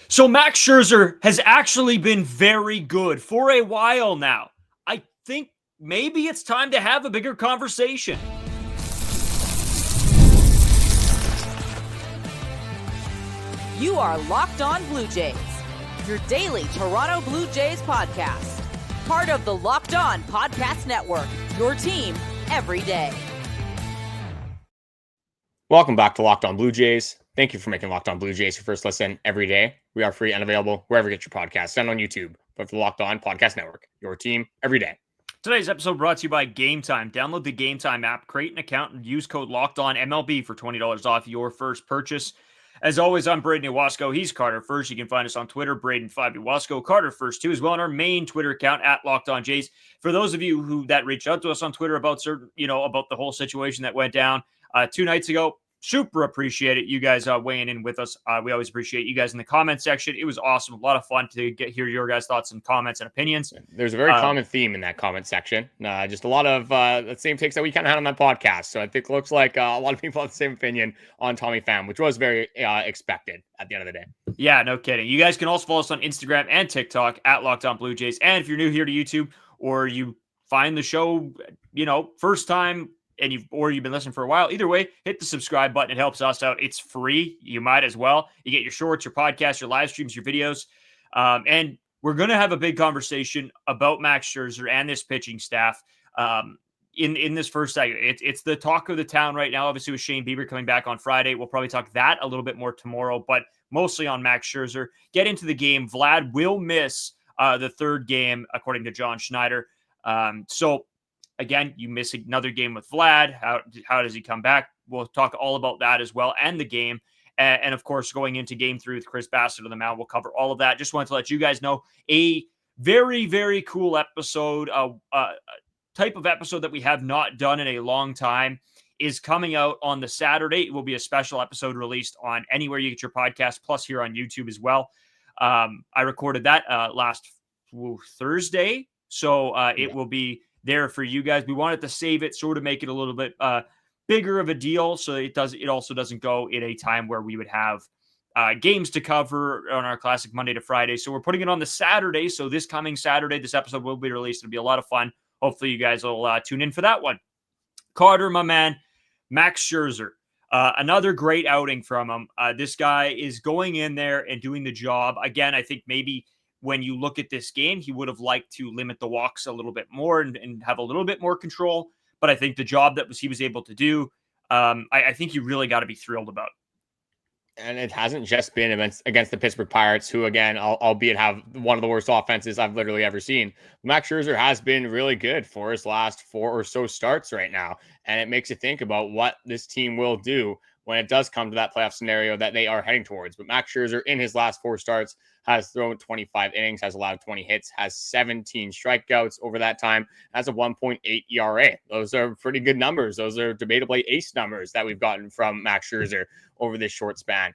So Max Scherzer has actually been very good for a while now. I think maybe it's time to have a bigger conversation. You are Locked On Blue Jays, your daily Toronto Blue Jays podcast. Part of the Locked On Podcast Network, your team every day. Welcome back to Locked On Blue Jays. Thank you for making Locked On Blue Jays your first listen every day. We are free and available wherever you get your podcasts and on YouTube. But for the Locked On Podcast Network, your team every day. Today's episode brought to you by Game Time. Download the Game Time app, create an account, and use code LOCKEDONMLB for $20 off your first purchase. As always, I'm Brayden Iwasco. He's Carter First. You can find us on Twitter, Brayden5 Iwasco, Carter First too, as well on our main Twitter account at Locked On Jays. For those of you who reached out to us on Twitter about about the whole situation that went down 2 nights ago, super appreciate it. You guys weighing in with us. We always appreciate you guys in the comment section. It was awesome. A lot of fun to hear your guys' thoughts and comments and opinions. There's a very common theme in that comment section. Just a lot of the same takes that we kind of had on that podcast. So I think it looks like a lot of people have the same opinion on Tommy Pham, which was very expected at the end of the day. Yeah, no kidding. You guys can also follow us on Instagram and TikTok at Locked On Blue Jays. And if you're new here to YouTube or you find the show, first time, and you've been listening for a while, either way, hit the subscribe button. It helps us out. It's free. You might as well. You get your shorts, your podcasts, your live streams, your videos. And we're going to have a big conversation about Max Scherzer and this pitching staff in this first segment. It's the talk of the town right now, obviously, with Shane Bieber coming back on Friday. We'll probably talk that a little bit more tomorrow, but mostly on Max Scherzer. Get into the game. Vlad will miss the third game, according to John Schneider. Again, you miss another game with Vlad. How does he come back? We'll talk all about that as well and the game. And of course, going into game 3 with Chris Bassitt on the mound, we'll cover all of that. Just wanted to let you guys know a very, very cool episode, type of episode that we have not done in a long time is coming out on the Saturday. It will be a special episode released on anywhere you get your podcast, plus here on YouTube as well. I recorded that last Thursday. So it will be there for you guys. We wanted to save it, sort of make it a little bit bigger of a deal, so it also doesn't go in a time where we would have games to cover on our classic Monday to Friday. So we're putting it on the Saturday. So this coming Saturday, this episode will be released. It'll be a lot of fun. Hopefully you guys will tune in for that one. Carter, my man, Max Scherzer, another great outing from him. This guy is going in there and doing the job. Again, I think maybe when you look at this game, he would have liked to limit the walks a little bit more and have a little bit more control. But I think the job that he was able to do, I think you really got to be thrilled about. And it hasn't just been against the Pittsburgh Pirates, who, again, albeit have one of the worst offenses I've literally ever seen. Max Scherzer has been really good for his last 4 or so starts right now. And it makes you think about what this team will do when it does come to that playoff scenario that they are heading towards. But Max Scherzer, in his last 4 starts, has thrown 25 innings, has allowed 20 hits, has 17 strikeouts over that time, has a 1.8 ERA. Those are pretty good numbers. Those are debatably ace numbers that we've gotten from Max Scherzer over this short span.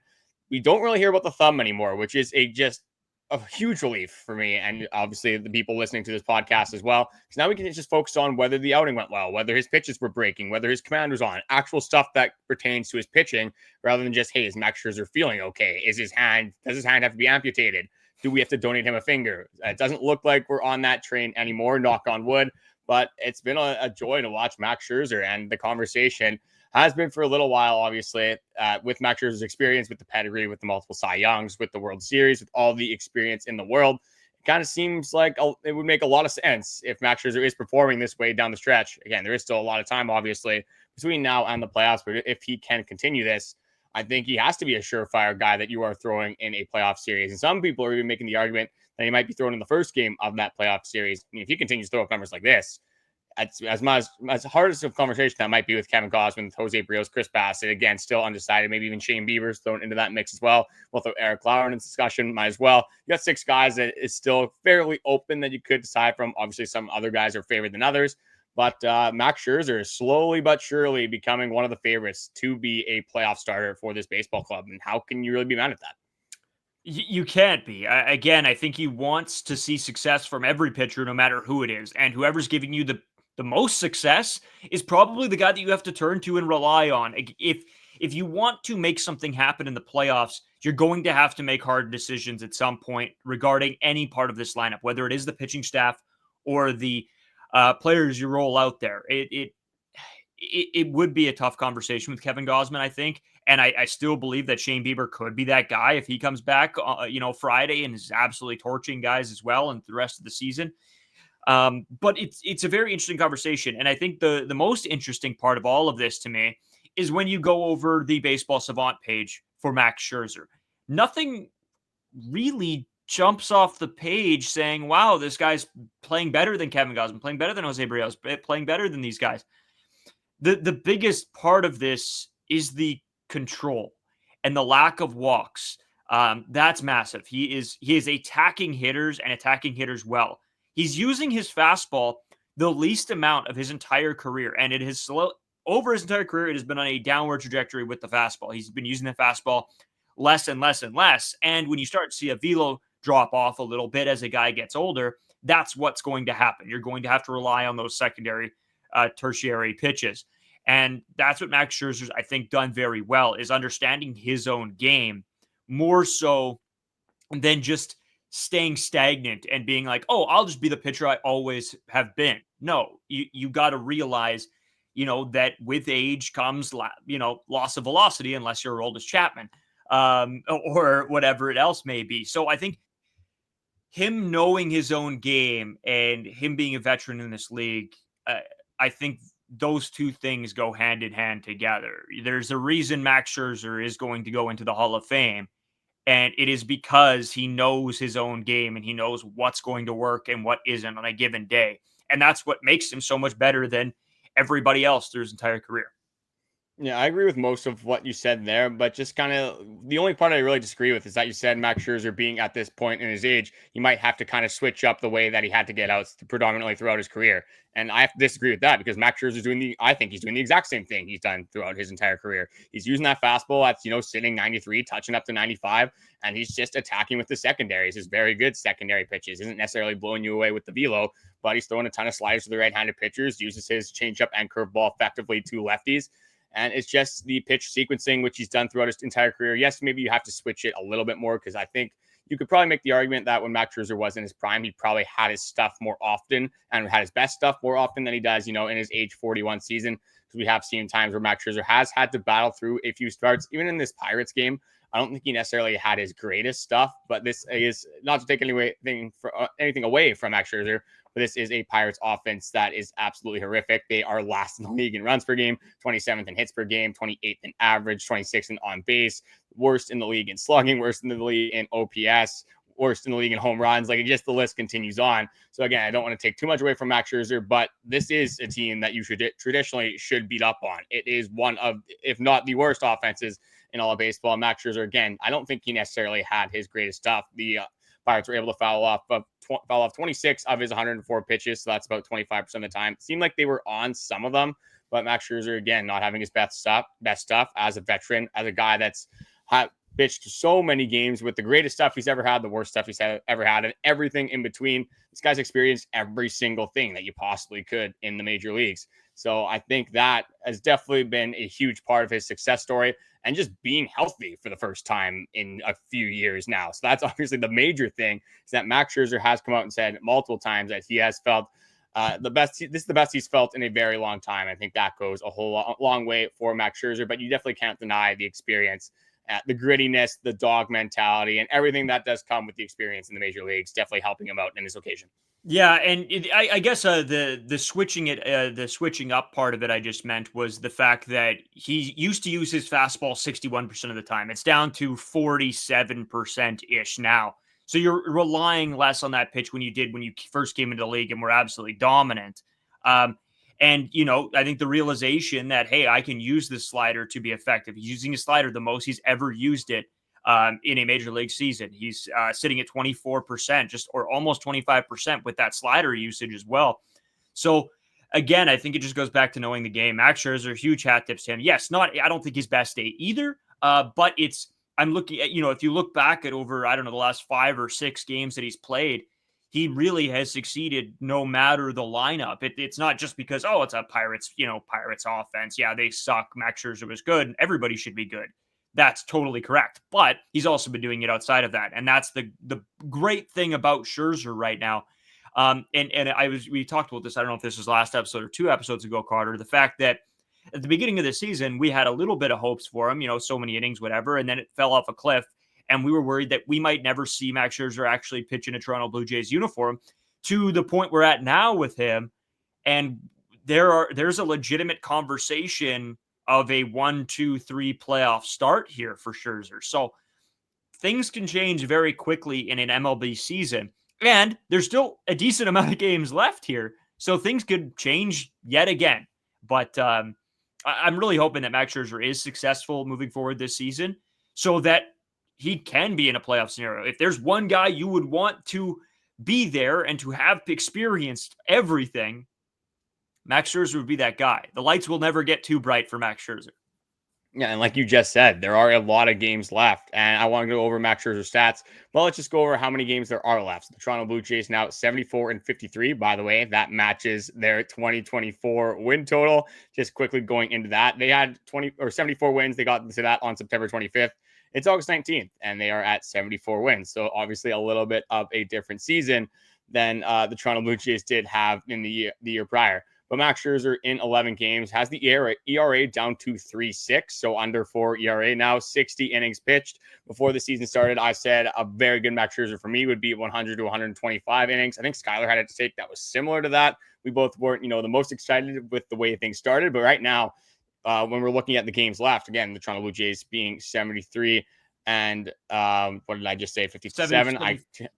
We don't really hear about the thumb anymore, which is just a huge relief for me and obviously the people listening to this podcast as well. Because now we can just focus on whether the outing went well, whether his pitches were breaking, whether his command was on, actual stuff that pertains to his pitching, rather than just, hey, is Max Scherzer feeling okay? Does his hand have to be amputated? Do we have to donate him a finger? It doesn't look like we're on that train anymore, knock on wood, but it's been a joy to watch Max Scherzer, and the conversation has been for a little while, obviously, with Max Scherzer's experience, with the pedigree, with the multiple Cy Youngs, with the World Series, with all the experience in the world. It kind of seems like it would make a lot of sense if Max Scherzer is performing this way down the stretch. Again, there is still a lot of time, obviously, between now and the playoffs, but if he can continue this, I think he has to be a surefire guy that you are throwing in a playoff series. And some people are even making the argument that he might be thrown in the first game of that playoff series. I mean, if he continues to throw up numbers like this, as hard as a conversation that might be with Kevin Gausman, with Jose Berrios, Chris Bassitt, again, still undecided. Maybe even Shane Bieber's thrown into that mix as well. We'll throw Eric Lauer in the discussion, might as well. You got 6 guys that is still fairly open that you could decide from. Obviously, some other guys are favored than others. But Max Scherzer is slowly but surely becoming one of the favorites to be a playoff starter for this baseball club. And how can you really be mad at that? You can't be. Again, I think he wants to see success from every pitcher, no matter who it is. And whoever's giving you the most success is probably the guy that you have to turn to and rely on. If you want to make something happen in the playoffs, you're going to have to make hard decisions at some point regarding any part of this lineup, whether it is the pitching staff or the players you roll out there. It would be a tough conversation with Kevin Gausman, I think. And I still believe that Shane Bieber could be that guy if he comes back, Friday and is absolutely torching guys as well and the rest of the season. But it's a very interesting conversation. And I think the most interesting part of all of this to me is when you go over the Baseball Savant page for Max Scherzer. Nothing really jumps off the page saying, wow, this guy's playing better than Kevin Gausman, playing better than Jose Berrios, playing better than these guys. The biggest part of this is the control and the lack of walks. That's massive. He is attacking hitters and attacking hitters well. He's using his fastball the least amount of his entire career, and it has over his entire career, it has been on a downward trajectory with the fastball. He's been using the fastball less and less and less. And when you start to see a velo drop off a little bit as a guy gets older, that's what's going to happen. You're going to have to rely on those secondary, tertiary pitches. And that's what Max Scherzer's, I think, done very well, is understanding his own game more so than just staying stagnant and being like, oh, I'll just be the pitcher I always have been. No, you got to realize, that with age comes, loss of velocity, unless you're old as Chapman, or whatever it else may be. So I think him knowing his own game and him being a veteran in this league, I think those two things go hand in hand together. There's a reason Max Scherzer is going to go into the Hall of Fame, and it is because he knows his own game and he knows what's going to work and what isn't on a given day. And that's what makes him so much better than everybody else through his entire career. Yeah, I agree with most of what you said there, but just kind of the only part I really disagree with is that you said Max Scherzer being at this point in his age, he might have to kind of switch up the way that he had to get outs predominantly throughout his career. And I have to disagree with that because Max Scherzer I think he's doing the exact same thing he's done throughout his entire career. He's using that fastball that's, sitting 93, touching up to 95, and he's just attacking with the secondaries. His very good secondary pitches. Isn't necessarily blowing you away with the velo, but he's throwing a ton of sliders to the right-handed pitchers, uses his changeup and curveball effectively to lefties. And it's just the pitch sequencing, which he's done throughout his entire career. Yes, maybe you have to switch it a little bit more because I think you could probably make the argument that when Max Scherzer was in his prime, he probably had his stuff more often and had his best stuff more often than he does, in his age 41 season. Because we have seen times where Max Scherzer has had to battle through a few starts. Even in this Pirates game, I don't think he necessarily had his greatest stuff, but this is not to take anything away from Max Scherzer. But this is a Pirates offense that is absolutely horrific. They are last in the league in runs per game, 27th in hits per game, 28th in average, 26th in on base, worst in the league in slugging, worst in the league in OPS, worst in the league in home runs. Just the list continues on. So again, I don't want to take too much away from Max Scherzer, but this is a team that you traditionally should beat up on. It is one of, if not the worst offenses in all of baseball. Max Scherzer, again, I don't think he necessarily had his greatest stuff. The Pirates were able to foul off 26 of his 104 pitches, so that's about 25% of the time. It seemed like they were on some of them, but Max Scherzer, again, not having his best stuff as a veteran, as a guy that's pitched so many games with the greatest stuff he's ever had, the worst stuff he's ever had, and everything in between. This guy's experienced every single thing that you possibly could in the major leagues. So I think that has definitely been a huge part of his success story and just being healthy for the first time in a few years now. So that's obviously the major thing, is that Max Scherzer has come out and said multiple times that he has felt the best. This is the best he's felt in a very long time. I think that goes a long way for Max Scherzer, but you definitely can't deny the experience, the grittiness, the dog mentality, and everything that does come with the experience in the major leagues, definitely helping him out in this occasion. Yeah, and I guess the switching up part of it I just meant was the fact that he used to use his fastball 61% of the time. It's down to 47% ish now. So you're relying less on that pitch when you first came into the league and were absolutely dominant. And I think the realization that, hey, I can use this slider to be effective. He's using his slider the most he's ever used it in a major league season. He's sitting at 24%, or almost 25% with that slider usage as well. So again, I think it just goes back to knowing the game. Max Scherzer, huge hat tips to him. Yes, I don't think his best day either, but I'm looking at, if you look back at over, the last 5 or 6 games that he's played, he really has succeeded no matter the lineup. It's not just because, it's a Pirates offense. Yeah, they suck. Max Scherzer was good and everybody should be good. that's totally correct. But he's also been doing it outside of that. And that's the great thing about Scherzer right now. We talked about this, I don't know if this was last episode or 2 episodes ago, Carter, the fact that at the beginning of the season, we had a little bit of hopes for him, so many innings, whatever, and then it fell off a cliff. And we were worried that we might never see Max Scherzer actually pitch in a Toronto Blue Jays uniform, to the point we're at now with him. And there's a legitimate conversation of a 1-2-3 playoff start here for Scherzer. So things can change very quickly in an MLB season. And there's still a decent amount of games left here. So things could change yet again. But I'm really hoping that Max Scherzer is successful moving forward this season so that he can be in a playoff scenario. If there's one guy you would want to be there and to have experienced everything, Max Scherzer would be that guy. The lights will never get too bright for Max Scherzer. Yeah, and like you just said, there are a lot of games left, and I want to go over Max Scherzer's stats. Well, let's just go over how many games there are left. The Toronto Blue Jays now 74-53. By the way, that matches their 2024 win total. Just quickly going into that, they had 74 wins. They got to that on September 25th. It's August 19th, and they are at 74 wins. So obviously a little bit of a different season than the Toronto Blue Jays did have in the year prior. But Max Scherzer in 11 games has the ERA down to 3.6, so under 4 ERA now, 60 innings pitched. Before the season started, I said a very good Max Scherzer for me would be 100 to 125 innings. I think Skyler had a take that was similar to that. We both weren't, the most excited with the way things started. But right now, when we're looking at the games left, again, the Toronto Blue Jays being 73 and what did I just say? 57,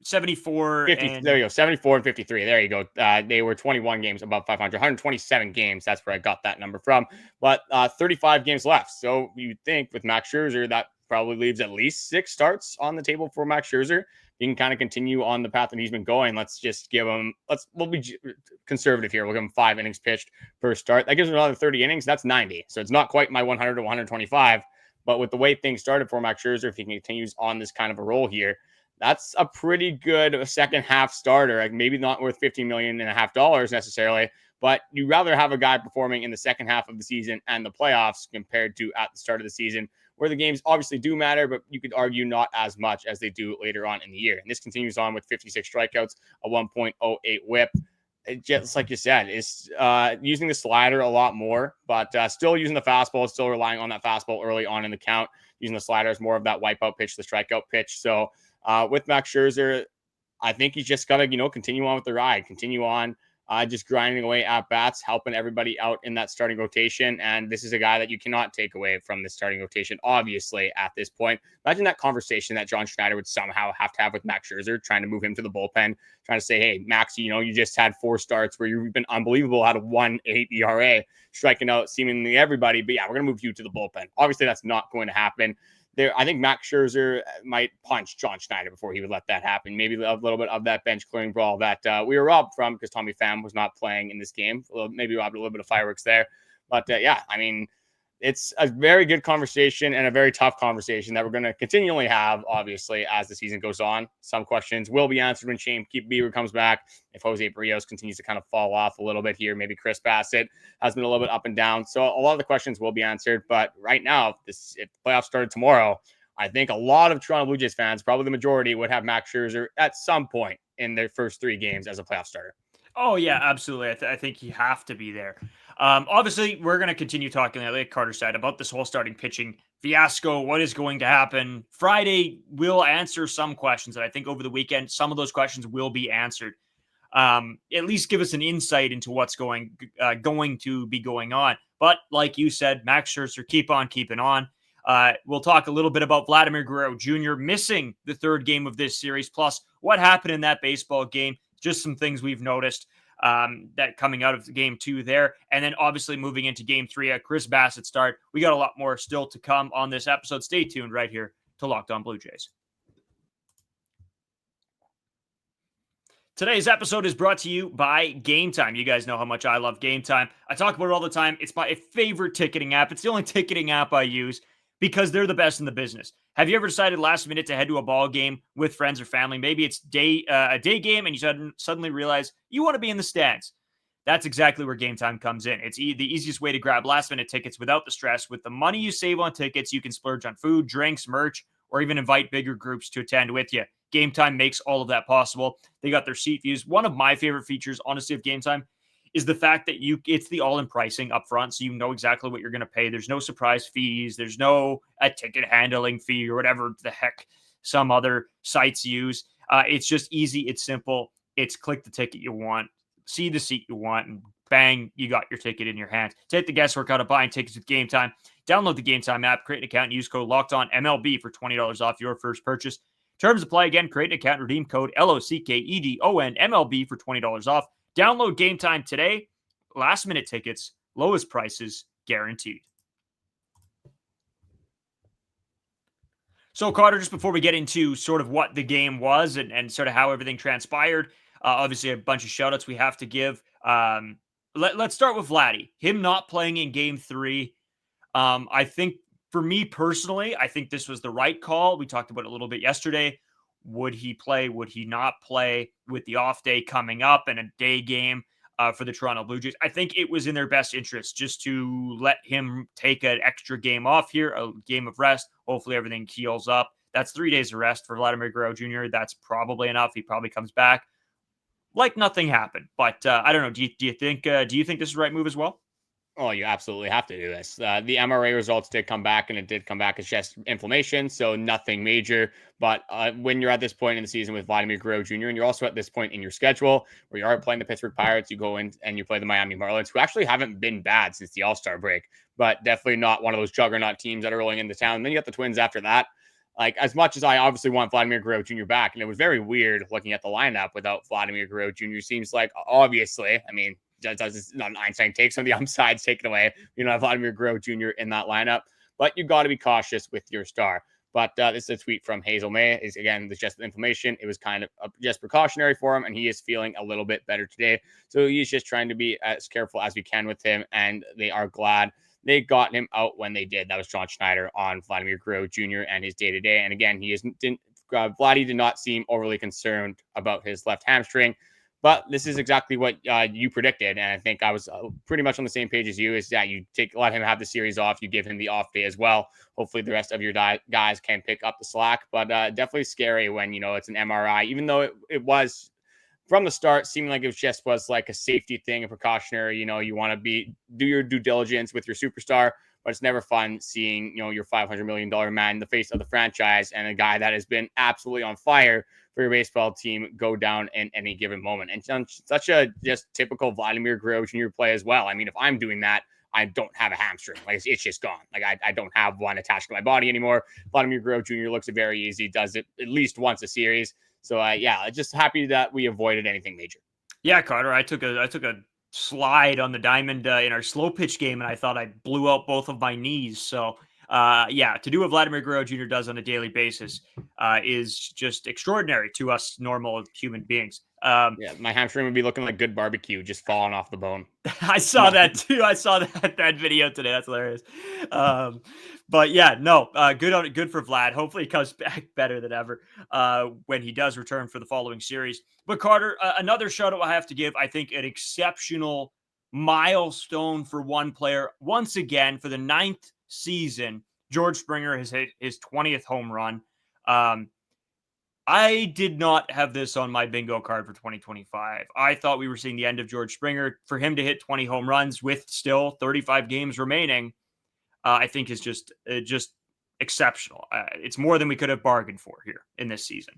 74. 50, and... There you go. 74 and 53. There you go. They were 21 games above 500, 127 games. That's where I got that number from. But 35 games left. So you'd think with Max Scherzer, that probably leaves at least 6 starts on the table for Max Scherzer. You can kind of continue on the path that he's been going. Let's just give him, we'll be conservative here. We'll give him 5 innings pitched per start. That gives him another 30 innings. That's 90. So it's not quite my 100 to 125. But with the way things started for Max Scherzer, if he continues on this kind of a roll here, that's a pretty good second half starter. Like maybe not worth $15.5 million necessarily, but you'd rather have a guy performing in the second half of the season and the playoffs compared to at the start of the season, where the games obviously do matter, but you could argue not as much as they do later on in the year. And this continues on with 56 strikeouts, a 1.08 whip. Just like you said, is using the slider a lot more, but still using the fastball, still relying on that fastball early on in the count, using the slider as more of that wipeout pitch, the strikeout pitch. So with Max Scherzer, I think he's just got to, continue on with the ride, continue on just grinding away at bats, helping everybody out in that starting rotation. And this is a guy that you cannot take away from the starting rotation, obviously, at this point. Imagine that conversation that John Schneider would somehow have to have with Max Scherzer, trying to move him to the bullpen, trying to say, hey, Max, you just had 4 starts where you've been unbelievable out of 1.8 ERA, striking out seemingly everybody. But yeah, we're going to move you to the bullpen. Obviously, that's not going to happen. I think Max Scherzer might punch John Schneider before he would let that happen. Maybe a little bit of that bench clearing brawl that we were robbed from because Tommy Pham was not playing in this game. Maybe robbed a little bit of fireworks there. But yeah, I mean, it's a very good conversation and a very tough conversation that we're going to continually have, obviously, as the season goes on. Some questions will be answered when Shane Bieber comes back. If Jose Berrios continues to kind of fall off a little bit here, maybe Chris Bassitt has been a little bit up and down. So a lot of the questions will be answered. But right now, if the playoffs started tomorrow, I think a lot of Toronto Blue Jays fans, probably the majority, would have Max Scherzer at some point in their first 3 games as a playoff starter. Oh, yeah, absolutely. I think you have to be there. Obviously, we're going to continue talking, like Carter said, about this whole starting pitching fiasco. What is going to happen? Friday, we'll answer some questions. And I think over the weekend, some of those questions will be answered. At least give us an insight into what's going to be going on. But like you said, Max Scherzer, keep on keeping on. We'll talk a little bit about Vladimir Guerrero Jr. missing the 3rd game of this series, plus what happened in that baseball game. Just some things we've noticed that coming out of game 2 there. And then obviously moving into game 3 at Chris Bassitt start. We got a lot more still to come on this episode. Stay tuned right here to Locked On Blue Jays. Today's episode is brought to you by Game Time. You guys know how much I love Game Time. I talk about it all the time. It's my favorite ticketing app. It's the only ticketing app I use because they're the best in the business. Have you ever decided last minute to head to a ball game with friends or family? Maybe it's a day game and you suddenly realize you want to be in the stands. That's exactly where Game Time comes in. It's the easiest way to grab last-minute tickets without the stress. With the money you save on tickets, you can splurge on food, drinks, merch, or even invite bigger groups to attend with you. Game Time makes all of that possible. They got their seat views. One of my favorite features, honestly, of Game Time is the fact that it's the all-in pricing up front, so you know exactly what you're going to pay. There's no surprise fees. There's no a ticket handling fee or whatever the heck some other sites use. It's just easy. It's simple. It's click the ticket you want, see the seat you want, and bang, you got your ticket in your hand. Take the guesswork out of buying tickets with Game Time. Download the Game Time app, create an account, and use code LOCKEDONMLB for $20 off your first purchase. Terms apply. Again, create an account, redeem code LOCKEDONMLB for $20 off. Download Game Time today. Last minute tickets, lowest prices guaranteed. So, Carter, just before we get into sort of what the game was and sort of how everything transpired, obviously a bunch of shout-outs we have to give. Let's start with Vladdy. Him not playing in Game 3. I think, for me personally, I think this was the right call. We talked about it a little bit yesterday. Would he play? Would he not play with the off day coming up and a day game for the Toronto Blue Jays? I think it was in their best interest just to let him take an extra game off here, a game of rest. Hopefully everything heals up. That's 3 days of rest for Vladimir Guerrero Jr. That's probably enough. He probably comes back like nothing happened. But I don't know. Do you think this is the right move as well? Oh, you absolutely have to do this. The MRA results did come back, and it did come back as chest inflammation, so nothing major. But when you're at this point in the season with Vladimir Guerrero Jr., and you're also at this point in your schedule where you are playing the Pittsburgh Pirates, you go in and you play the Miami Marlins, who actually haven't been bad since the All-Star break, but definitely not one of those juggernaut teams that are rolling into town. And then you got the Twins after that. Like, as much as I obviously want Vladimir Guerrero Jr. back, and it was very weird looking at the lineup without Vladimir Guerrero Jr. Seems like, obviously, I mean, that's not an Einstein take. Some of the upsides taken away. You know, Vladimir Guerrero Jr. in that lineup, but you got to be cautious with your star. But this is a tweet from Hazel May. Is again, the chest inflammation. It was kind of just precautionary for him, and he is feeling a little bit better today. So he's just trying to be as careful as we can with him, and they are glad they got him out when they did. That was John Schneider on Vladimir Guerrero Jr. and his day-to-day. And again, Vladdy did not seem overly concerned about his left hamstring. But this is exactly what you predicted, and I think I was pretty much on the same page as you, is that you let him have the series off, you give him the off day as well. Hopefully the rest of your guys can pick up the slack, but definitely scary when, you know, it's an MRI, even though it was from the start seeming like it was like a safety thing, a precautionary, you know, you want to do your due diligence with your superstar, but it's never fun seeing, you know, your $500 million man, the face of the franchise, and a guy that has been absolutely on fire for your baseball team go down in any given moment. And such a just typical Vladimir Guerrero Jr. play as well. I mean, if I'm doing that, I don't have a hamstring. Like, it's just gone. Like, I don't have one attached to my body anymore. Vladimir Guerrero Jr. looks very easy, does it at least once a series. So, yeah, just happy that we avoided anything major. Yeah, Carter, I took a slide on the diamond in our slow pitch game, and I thought I blew out both of my knees. So, yeah, to do what Vladimir Guerrero Jr. does on a daily basis is just extraordinary to us normal human beings. Yeah, my hamstring would be looking like good barbecue, just falling off the bone. I saw that too. I saw that video today. That's hilarious. But yeah, no, good for Vlad. Hopefully he comes back better than ever when he does return for the following series. But Carter, another shout out I have to give, I think an exceptional milestone for one player. Once again, for the 9th season, George Springer has hit his 20th home run. I did not have this on my bingo card for 2025. I thought we were seeing the end of George Springer. For him to hit 20 home runs with still 35 games remaining, I think is just exceptional. It's more than we could have bargained for here in this season.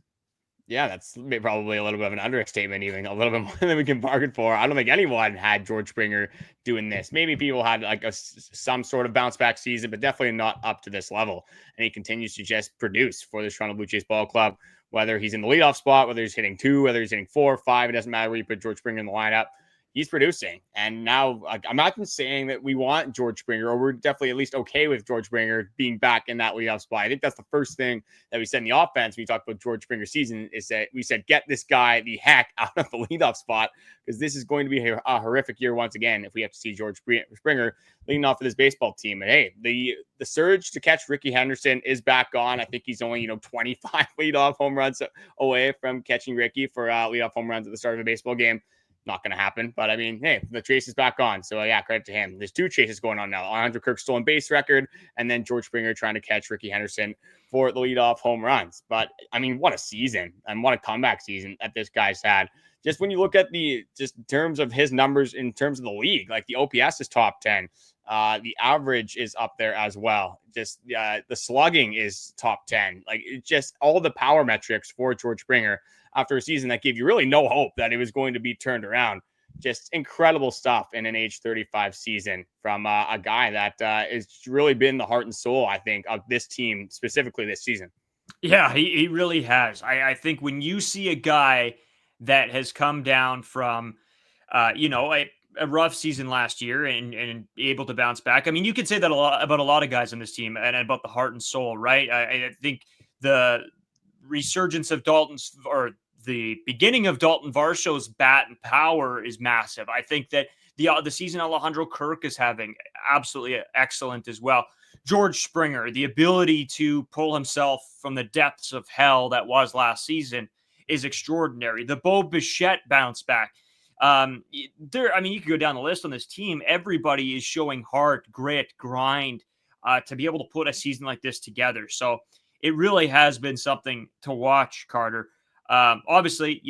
Yeah, that's probably a little bit of an understatement, even a little bit more than we can bargain for. I don't think anyone had George Springer doing this. Maybe people had like some sort of bounce back season, but definitely not up to this level. And he continues to just produce for the Toronto Blue Jays ball club, whether he's in the leadoff spot, whether he's hitting 2, whether he's hitting 4 or 5. It doesn't matter where you put George Springer in the lineup. He's producing. And now I'm not even saying that we want George Springer, or we're definitely at least okay with George Springer being back in that leadoff spot. I think that's the first thing that we said in the offense when we talked about George Springer's season, is that we said, get this guy the heck out of the leadoff spot, because this is going to be a horrific year once again if we have to see George Springer leading off of this baseball team. And hey, the surge to catch Ricky Henderson is back on. I think he's only 25 leadoff home runs away from catching Ricky for leadoff home runs at the start of a baseball game. Not going to happen. But I mean, hey, the chase is back on. So yeah, credit to him. There's 2 chases going on now. Alejandro Kirk stolen base record, and then George Springer trying to catch Ricky Henderson for the leadoff home runs. But I mean, what a season and what a comeback season that this guy's had. Just when you look at just in terms of his numbers in terms of the league, like the OPS is top 10. The average is up there as well. Just the slugging is top 10. Like it's just all the power metrics for George Springer after a season that gave you really no hope that it was going to be turned around. Just incredible stuff in an age 35 season from a guy that has really been the heart and soul, I think, of this team, specifically this season. Yeah, he really has. I think when you see a guy that has come down from, a rough season last year and able to bounce back. I mean, you could say that about a lot of guys on this team and about the heart and soul, right? I think the resurgence of Daulton's, or the beginning of Daulton Varsho's bat and power is massive. I think that the season Alejandro Kirk is having absolutely excellent as well. George Springer, the ability to pull himself from the depths of hell that was last season is extraordinary. The Bichette bounce back. You could go down the list on this team. Everybody is showing heart, grit, grind to be able to put a season like this together. So it really has been something to watch, Carter. Obviously,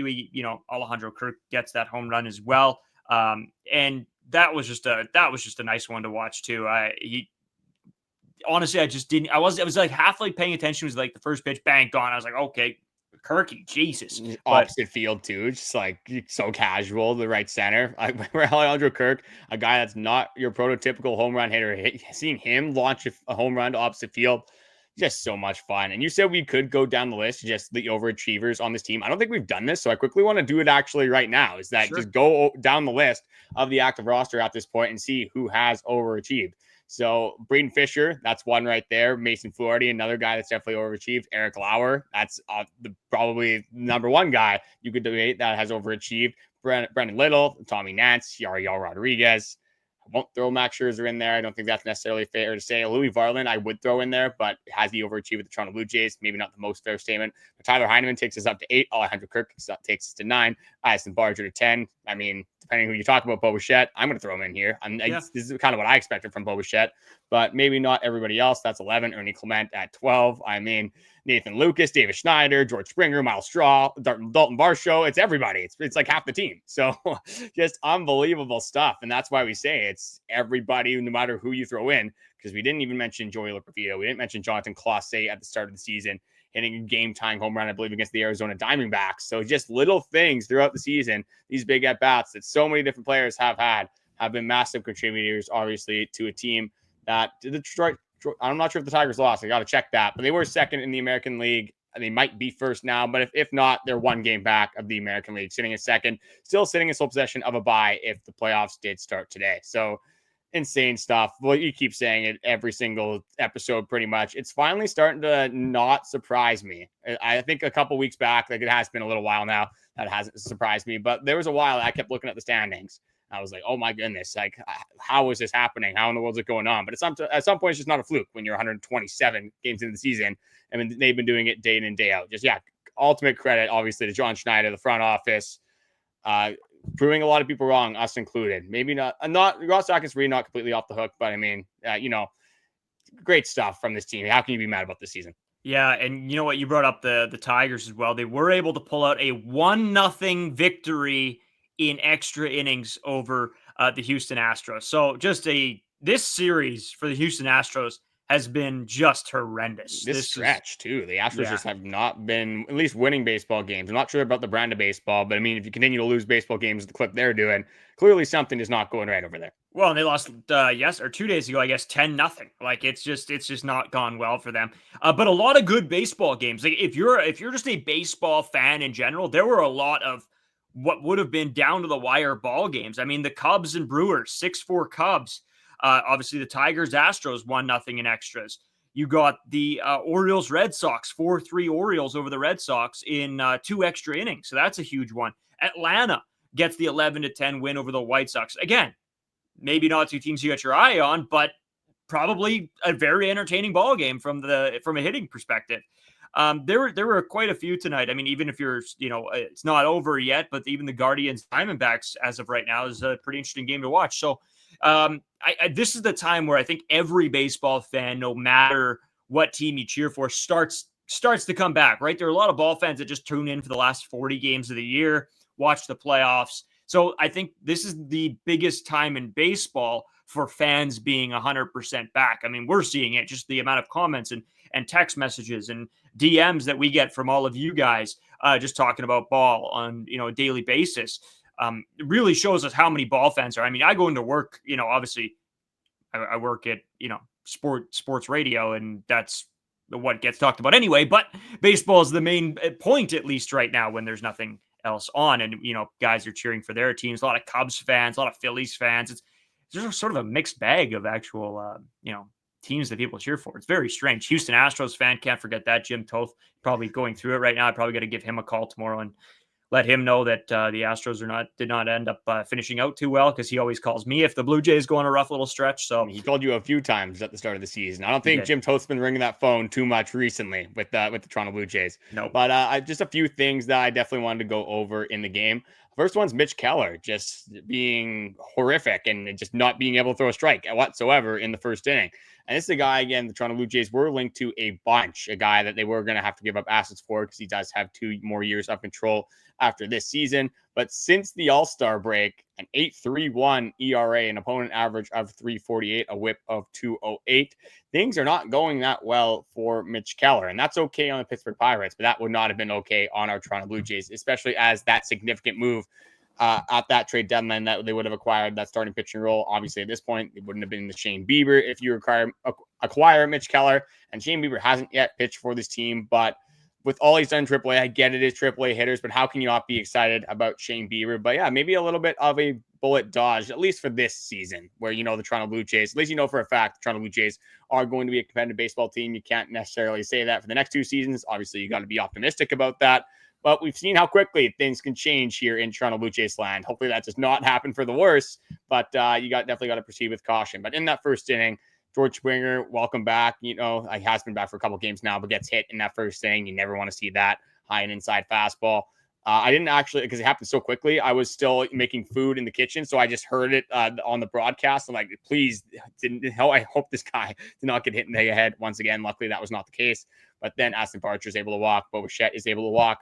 Alejandro Kirk gets that home run as well. And that was just a nice one to watch too. Honestly, I was like half like paying attention. It was like the first pitch, bang, gone. I was like, okay, Kirky, Jesus. Opposite field too, just like so casual, the right center. Alejandro Kirk, a guy that's not your prototypical home run hitter, seeing him launch a home run to opposite field, just so much fun. And you said we could go down the list, just the overachievers on this team. I don't think we've done this, so I quickly want to do it actually right now. Is that just go down the list of the active roster at this point and see who has overachieved. So Brayden Fisher, that's one right there. Mason Fluharty, another guy that's definitely overachieved. Eric Lauer, that's probably number one guy you could debate that has overachieved. Brendan Little, Tommy Nance, Yariel Rodriguez. I won't throw Max Scherzer in there. I don't think that's necessarily fair to say. Louis Varland, I would throw in there, but has he overachieved with the Toronto Blue Jays? Maybe not the most fair statement. But Tyler Heineman takes us up to 8. Alejandro Kirk takes us to 9. Addison Barger to 10. I mean, depending on who you talk about, Bichette, I'm going to throw him in here. This is kind of what I expected from Bichette, but maybe not everybody else. That's 11. Ernie Clement at 12. I mean, Nathan Lucas, David Schneider, George Springer, Miles Straw, Daulton Varsho. It's everybody. It's like half the team. So just unbelievable stuff. And that's why we say it's everybody, no matter who you throw in, because we didn't even mention Joey Loperfido. We didn't mention Jonathan Clase at the start of the season, hitting a game-tying home run, I believe, against the Arizona Diamondbacks. So just little things throughout the season, these big at-bats that so many different players have been massive contributors, obviously, to a team that the Detroit, I'm not sure if the Tigers lost. I got to check that. But they were second in the American League. They might be first now. But if not, they're one game back of the American League, sitting in second, still sitting in sole possession of a bye if the playoffs did start today. So insane stuff. Well, you keep saying it every single episode pretty much. It's finally starting to not surprise me. I think a couple weeks back, like it has been a little while now, that hasn't surprised me. But there was a while I kept looking at the standings. I was like, oh my goodness, like how is this happening? How in the world is it going on? But at some point, it's just not a fluke when you're 127 games into the season. I mean, they've been doing it day in and day out. Just, ultimate credit, obviously, to John Schneider, the front office, proving a lot of people wrong, us included. Maybe not Ross Atkins really not completely off the hook, but I mean, great stuff from this team. How can you be mad about this season? Yeah, and you know what? You brought up the Tigers as well. They were able to pull out a 1-0 victory in extra innings over the Houston Astros. So this series for the Houston Astros has been just horrendous. This stretch too. The Astros just have not been at least winning baseball games. I'm not sure about the brand of baseball, but I mean, if you continue to lose baseball games at the clip they're doing, clearly something is not going right over there. Well, and they lost 2 days ago, I guess 10-0. Like it's just not gone well for them. But a lot of good baseball games. Like if you're just a baseball fan in general, there were a lot of what would have been down to the wire ball games. I mean, the Cubs and Brewers, 6-4 Cubs. Obviously, the Tigers, Astros, 1-0 in extras. You got the Orioles, Red Sox, 4-3 Orioles over the Red Sox in 2 extra innings. So that's a huge one. Atlanta gets the 11-10 win over the White Sox. Again, maybe not 2 teams you got your eye on, but probably a very entertaining ball game from a hitting perspective. There were quite a few tonight. I mean, even if you're, it's not over yet, but even the Guardians Diamondbacks as of right now is a pretty interesting game to watch. So this is the time where I think every baseball fan, no matter what team you cheer for, starts to come back, right? There are a lot of ball fans that just tune in for the last 40 games of the year, watch the playoffs. So I think this is the biggest time in baseball for fans being 100% back. I mean, we're seeing it, just the amount of comments and text messages and DMs that we get from all of you guys just talking about ball on, a daily basis. It really shows us how many ball fans are. I mean, I go into work, obviously I work at, sports radio, and that's what gets talked about anyway, but baseball is the main point, at least right now, when there's nothing else on. And, guys are cheering for their teams, a lot of Cubs fans, a lot of Phillies fans. It's just sort of a mixed bag of actual, teams that people cheer for. It's very strange. Houston Astros fan, can't forget that. Jim Toth probably going through it right now. I probably got to give him a call tomorrow and let him know that the Astros did not end up finishing out too well, because he always calls me if the Blue Jays go on a rough little stretch. So he called you a few times at the start of the season. I don't think Jim Toth's been ringing that phone too much recently with the Toronto Blue Jays. No, but just a few things that I definitely wanted to go over in the game. First one's Mitch Keller just being horrific and just not being able to throw a strike whatsoever in the first inning. And this is a guy, again, the Toronto Blue Jays were linked to a guy that they were going to have to give up assets for, because he does have 2 more years of control after this season. But since the All-Star break, an 8.31 ERA, an opponent average of 3.48, a whip of 2.08. Things are not going that well for Mitch Keller, and that's okay on the Pittsburgh Pirates, but that would not have been okay on our Toronto Blue Jays, especially as that significant move at that trade deadline that they would have acquired that starting pitching role. Obviously, at this point, it wouldn't have been the Shane Bieber if you acquire Mitch Keller, and Shane Bieber hasn't yet pitched for this team, but with all he's done in AAA, I get it is AAA hitters, but how can you not be excited about Shane Bieber? But yeah, maybe a little bit of a bullet dodged, at least for this season, where the Toronto Blue Jays, at least for a fact, the Toronto Blue Jays are going to be a competitive baseball team. You can't necessarily say that for the next 2 seasons. Obviously, you got to be optimistic about that. But we've seen how quickly things can change here in Toronto Blue Jays land. Hopefully that does not happen for the worse, but you definitely got to proceed with caution. But in that first inning, George Springer, welcome back. He has been back for a couple games now, but gets hit in that first inning. You never want to see that high and inside fastball. I didn't actually, because it happened so quickly, I was still making food in the kitchen, so I just heard it on the broadcast. I'm like, please, I hope this guy did not get hit in the head once again. Luckily, that was not the case. But then Aston Barcher is able to walk. Bichette is able to walk.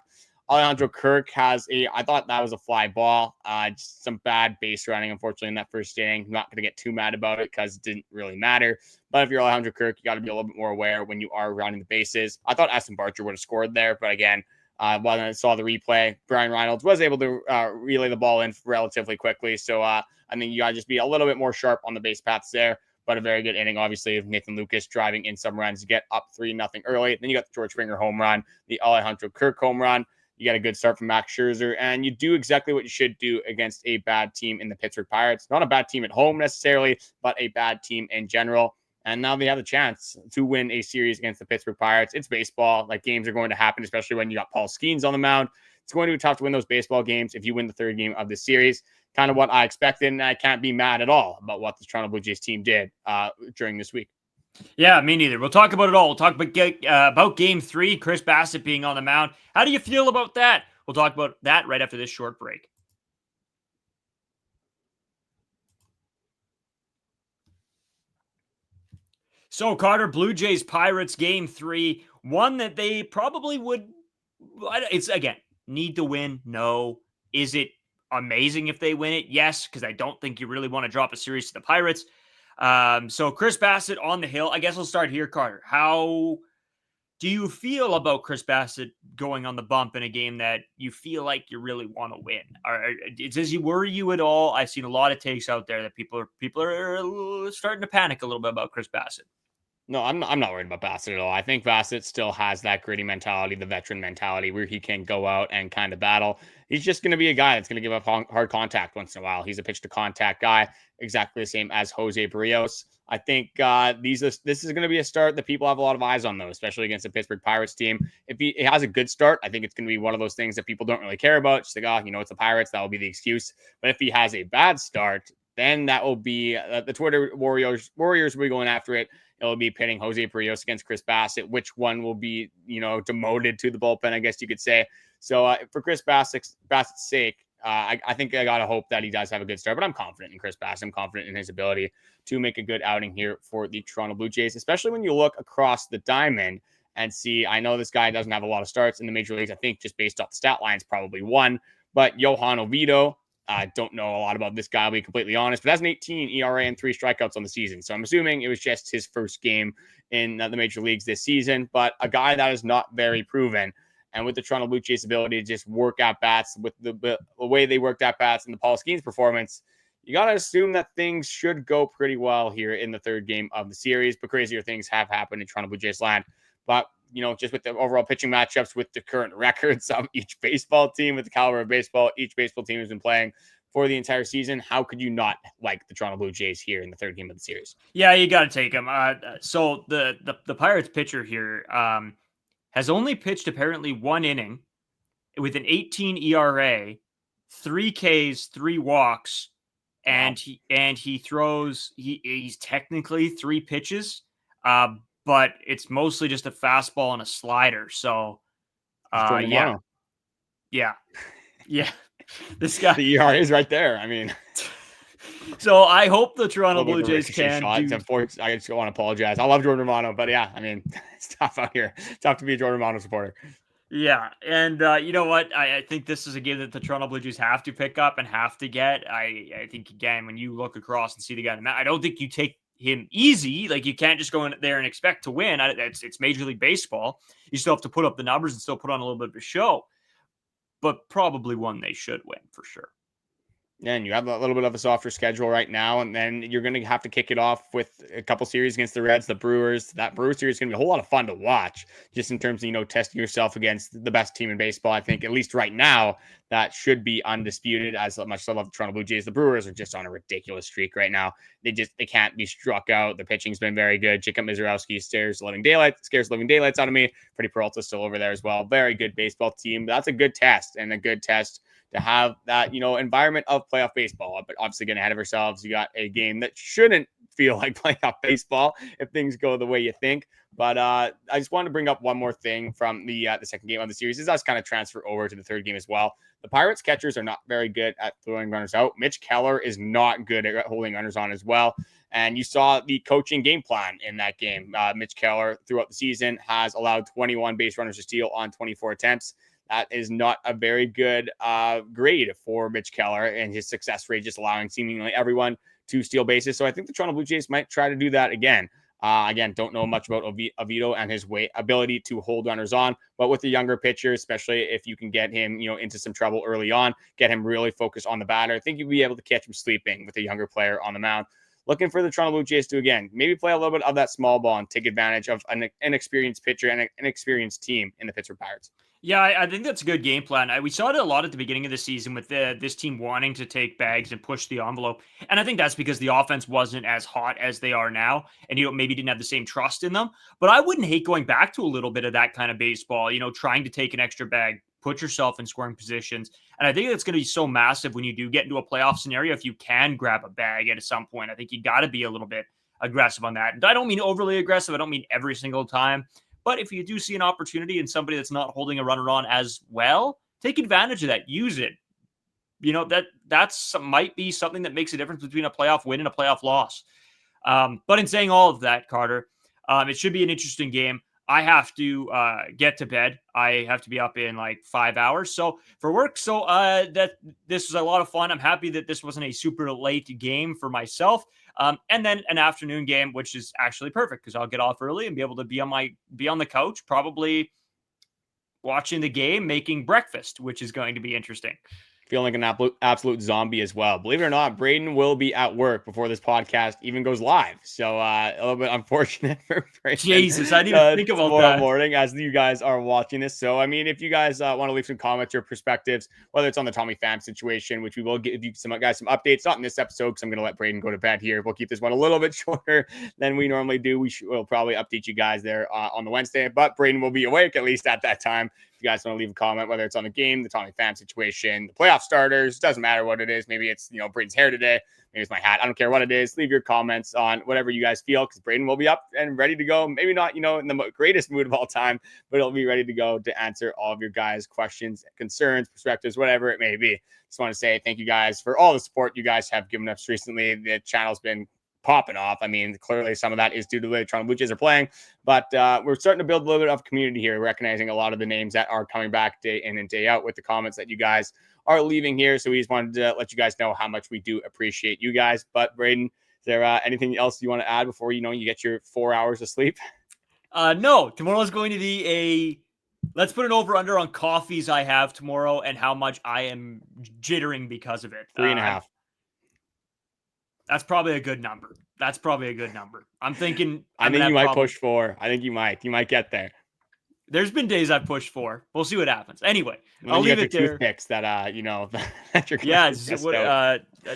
Alejandro Kirk I thought that was a fly ball. Just some bad base running, unfortunately, in that first inning. I'm not going to get too mad about it because it didn't really matter. But if you're Alejandro Kirk, you got to be a little bit more aware when you are rounding the bases. I thought Aston Barcher would have scored there, but again, when I saw the replay, Brian Reynolds was able to relay the ball in relatively quickly. So I think you got to just be a little bit more sharp on the base paths there. But a very good inning, obviously, of Nathan Lucas driving in some runs to get up 3-0 early. Then you got the George Springer home run, the Alejandro Kirk home run. You got a good start from Max Scherzer, and you do exactly what you should do against a bad team in the Pittsburgh Pirates. Not a bad team at home necessarily, but a bad team in general. And now they have the chance to win a series against the Pittsburgh Pirates. It's baseball. Like, games are going to happen, especially when you got Paul Skeens on the mound. It's going to be tough to win those baseball games if you win the 3rd game of the series. Kind of what I expected, and I can't be mad at all about what the Toronto Blue Jays team did during this week. Yeah, me neither. We'll talk about it all. We'll talk about Game 3, Chris Bassitt being on the mound. How do you feel about that? We'll talk about that right after this short break. So, Carter, Blue Jays Pirates Game 3, one that they probably would. It's, again, need to win. No. Is it amazing if they win it? Yes, because I don't think you really want to drop a series to the Pirates. So Chris Bassitt on the hill. I guess we'll start here, Carter. How do you feel about Chris Bassitt going on the bump in a game that you feel like you really want to win? Does he worry you at all? I've seen a lot of takes out there that people are starting to panic a little bit about Chris Bassitt. No, I'm not worried about Bassitt at all. I think Bassitt still has that gritty mentality, the veteran mentality, where he can go out and kind of battle. He's just going to be a guy that's going to give up hard contact once in a while. He's a pitch to contact guy, exactly the same as Jose Berrios. I think this is going to be a start that people have a lot of eyes on, though, especially against the Pittsburgh Pirates team. If he has a good start, I think it's going to be one of those things that people don't really care about. Just like, it's the Pirates. That will be the excuse. But if he has a bad start, then that will be the Twitter warriors will be going after it. it'll be pitting Jose Berrios against Chris Bassitt. Which one will be, demoted to the bullpen, I guess you could say. So for Chris Bassitt's sake, I think I got to hope that he does have a good start, but I'm confident in Chris Bassitt. I'm confident in his ability to make a good outing here for the Toronto Blue Jays, especially when you look across the diamond and see, I know this guy doesn't have a lot of starts in the major leagues. I think just based off the stat lines, probably one, but Johan Oviedo, I don't know a lot about this guy, I'll be completely honest, but has an 18 ERA and 3 strikeouts on the season. So I'm assuming it was just his first game in the major leagues this season, but a guy that is not very proven. And with the Toronto Blue Jays' ability to just work at bats with the way they worked at bats and the Paul Skeens performance, you got to assume that things should go pretty well here in the third game of the series. But crazier things have happened in Toronto Blue Jays land. But, just with the overall pitching matchups, with the current records of each baseball team, with the caliber of baseball each baseball team has been playing for the entire season, how could you not like the Toronto Blue Jays here in the third game of the series? Yeah, you got to take them. So the Pirates pitcher here has only pitched apparently 1 inning with an 18 ERA, 3 Ks, 3 walks, and he throws he's technically 3 pitches, but it's mostly just a fastball and a slider. So yeah. This guy, the ERA is right there. I mean, so I hope the Toronto Blue Jays can. I just want to apologize. I love Jordan Romano, but yeah, I mean, it's tough out here. It's tough to be a Jordan Romano supporter. Yeah, and you know what? I think this is a game that the Toronto Blue Jays have to pick up and have to get. I think, again, when you look across and see the guy, I don't think you take him easy. Like, you can't just go in there and expect to win. It's Major League Baseball. You still have to put up the numbers and still put on a little bit of a show. But probably one they should win for sure. And you have a little bit of a softer schedule right now, and then you're going to have to kick it off with a couple series against the Reds, the Brewers. That Brewers series is going to be a whole lot of fun to watch, just in terms of, testing yourself against the best team in baseball. I think, at least right now, that should be undisputed. As much as I love the Toronto Blue Jays, the Brewers are just on a ridiculous streak right now. They can't be struck out. The pitching's been very good. Jacob Mizorowski scares living daylights out of me. Freddie Peralta's still over there as well. Very good baseball team. That's a good test, and a good test to have that, environment of playoff baseball. But obviously getting ahead of ourselves, you got a game that shouldn't feel like playoff baseball if things go the way you think. But I just wanted to bring up one more thing from the second game of the series. This does kind of transfer over to the third game as well. The Pirates catchers are not very good at throwing runners out. Mitch Keller is not good at holding runners on as well. And you saw the coaching game plan in that game. Mitch Keller throughout the season has allowed 21 base runners to steal on 24 attempts. That is not a very good grade for Mitch Keller, and his success rate just allowing seemingly everyone to steal bases. So I think the Toronto Blue Jays might try to do that again. Again, don't know much about Oviedo and his ability to hold runners on, but with the younger pitcher, especially if you can get him, into some trouble early on, get him really focused on the batter, I think you'll be able to catch him sleeping with a younger player on the mound. Looking for the Toronto Blue Jays to, again, maybe play a little bit of that small ball and take advantage of an inexperienced pitcher and an inexperienced team in the Pittsburgh Pirates. Yeah, I think that's a good game plan. We saw it a lot at the beginning of the season with this team wanting to take bags and push the envelope. And I think that's because the offense wasn't as hot as they are now, and maybe didn't have the same trust in them. But I wouldn't hate going back to a little bit of that kind of baseball, trying to take an extra bag, put yourself in scoring positions. And I think it's going to be so massive when you do get into a playoff scenario. If you can grab a bag at some point, I think you got to be a little bit aggressive on that. And I don't mean overly aggressive. I don't mean every single time. But if you do see an opportunity in somebody that's not holding a runner on as well, take advantage of that. Use it. That's might be something that makes a difference between a playoff win and a playoff loss. But in saying all of that, Carter, it should be an interesting game. I have to get to bed. I have to be up in like 5 hours for work. So this was a lot of fun. I'm happy that this wasn't a super late game for myself. And then an afternoon game, which is actually perfect because I'll get off early and be able to be on the couch, probably watching the game, making breakfast, which is going to be interesting. Feeling like an absolute zombie as well. Believe it or not, Brayden will be at work before this podcast even goes live. So a little bit unfortunate for Brayden. Jesus, I didn't even think about that. Tomorrow morning as you guys are watching this. So, I mean, if you guys want to leave some comments or perspectives, whether it's on the Tommy Pham situation, which we will give you some updates, not in this episode because I'm going to let Brayden go to bed here. We'll keep this one a little bit shorter than we normally do. We'll probably update you guys there on the Wednesday, but Brayden will be awake at least at that time. If you guys want to leave a comment, whether it's on the game, the Tommy Pham situation, the playoff starters, doesn't matter what it is. Maybe it's, Brayden's hair today. Maybe it's my hat. I don't care what it is. Leave your comments on whatever you guys feel, because Brayden will be up and ready to go. Maybe not, in the greatest mood of all time, but he'll be ready to go to answer all of your guys' questions, concerns, perspectives, whatever it may be. Just want to say thank you guys for all the support you guys have given us recently. The channel's been popping off. I mean, clearly some of that is due to the way the Toronto Blue Jays are playing, but we're starting to build a little bit of community here, recognizing a lot of the names that are coming back day in and day out with the comments that you guys are leaving here. So we just wanted to let you guys know how much we do appreciate you guys. But Brayden, is there anything else you want to add before you get your 4 hours of sleep? No, tomorrow is going to be let's put an over-under on coffees I have tomorrow and how much I am jittering because of it. 3.5. That's probably a good number. I'm thinking. I think you might push 4. I think you might. You might get there. There's been days I've pushed 4. We'll see what happens. Anyway, I'll leave it there. Toothpicks that that you're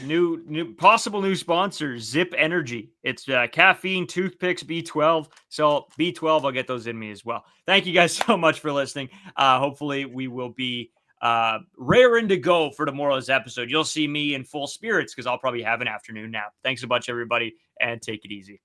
new possible new sponsor, Zip Energy. It's caffeine, toothpicks, B12. So B12, I'll get those in me as well. Thank you guys so much for listening. Hopefully we will be raring to go for tomorrow's episode. You'll see me in full spirits because I'll probably have an afternoon nap. Thanks a bunch, everybody, and take it easy.